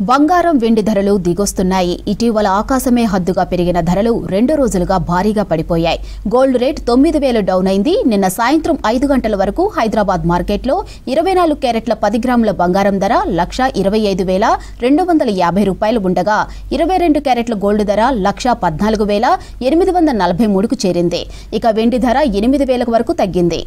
బంగారం వెండి ధరలు దిగొస్తున్నాయి. ఇటీవల ఆకాశమే హద్దుగా పెరిగిన ధరలు 2 రోజులుగా భారీగా పడిపోయాయి. గోల్డ్ రేట్ 9,000 డౌన్ అయింది. నిన్న సాయంత్రం 5 గంటల వరకు హైదరాబాద్ మార్కెట్లో 24 క్యారెట్ల 10 గ్రాముల బంగారం ధర 1,25,250 రూపాయలు ఉండగా 22 క్యారెట్ల గోల్డ్ ధర 1,14,843కు చేరింది. ఇక వెండి ధర 8,000 వరకు తగ్గింది.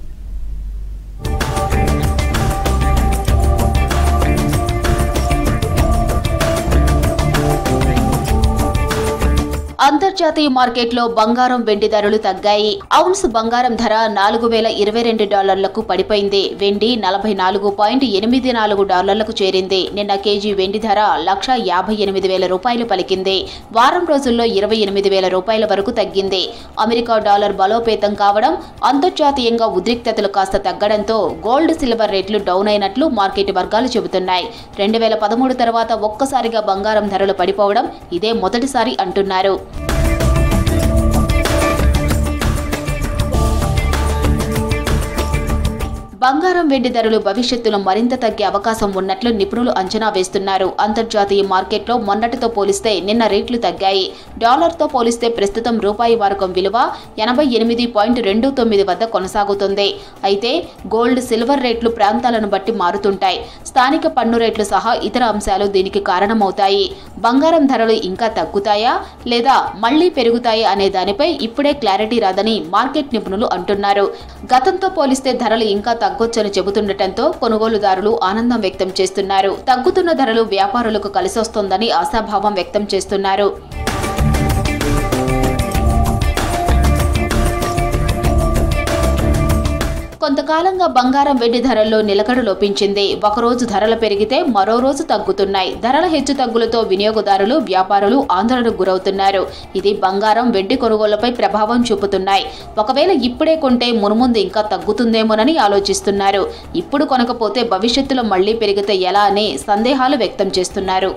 అంతర్జాతీయ మార్కెట్లో బంగారం వెండి ధరలు తగ్గాయి. ఔన్స్ బంగారం ధర $4,022కు పడిపోయింది. వెండి $44.84కు చేరింది. నిన్న కేజీ వెండి ధర 1,58,000 రూపాయలు పలికింది. వారం రోజుల్లో 28,000 రూపాయల వరకు తగ్గింది. అమెరికా డాలర్ బలోపేతం కావడం, అంతర్జాతీయంగా ఉద్రిక్తతలు కాస్త తగ్గడంతో గోల్డ్ సిల్వర్ రేట్లు డౌన్ అయినట్లు మార్కెట్ వర్గాలు చెబుతున్నాయి. 2013 తర్వాత ఒక్కసారిగా బంగారం ధరలు పడిపోవడం ఇదే మొదటిసారి అంటున్నారు. బంగారం వెండి ధరలు భవిష్యత్తులో మరింత తగ్గే అవకాశం ఉన్నట్లు నిపుణులు అంచనా వేస్తున్నారు. అంతర్జాతీయ మార్కెట్లో మొన్నటితో పోలిస్తే నిన్న రేట్లు తగ్గాయి. డాలర్తో పోలిస్తే ప్రస్తుతం రూపాయి వారకం విలువ 88.29 వద్ద కొనసాగుతుంది. అయితే గోల్డ్ సిల్వర్ రేట్లు ప్రాంతాలను బట్టి మారుతుంటాయి. స్థానిక పన్ను రేట్లు సహా ఇతర అంశాలు దీనికి కారణమవుతాయి. బంగారం ధరలు ఇంకా తగ్గుతాయా లేదా మళ్లీ పెరుగుతాయా అనే దానిపై ఇప్పుడే క్లారిటీ రాదని మార్కెట్ నిపుణులు అంటున్నారు. గతంతో పోలిస్తే ధరలు ఇంకా తగ్గొచ్చని చెబుతుండటంతో కొనుగోలుదారులు ఆనందం వ్యక్తం చేస్తున్నారు. తగ్గుతున్న ధరలు వ్యాపారులకు కలిసొస్తోందని ఆశాభావం వ్యక్తం చేస్తున్నారు. కొంతకాలంగా బంగారం వెండి ధరల్లో నిలకడ లోపించింది. ఒకరోజు ధరలు పెరిగితే మరో రోజు తగ్గుతున్నాయి. ధరల హెచ్చు తగ్గులతో వినియోగదారులు, వ్యాపారులు ఆందోళనకు గురవుతున్నారు. ఇది బంగారం వెండి కొనుగోళ్లపై ప్రభావం చూపుతున్నాయి. ఒకవేళ ఇప్పుడే కొంటే మునుముందు ఇంకా తగ్గుతుందేమోనని ఆలోచిస్తున్నారు. ఇప్పుడు కొనకపోతే భవిష్యత్తులో మళ్లీ పెరిగితే ఎలా అని సందేహాలు వ్యక్తం చేస్తున్నారు.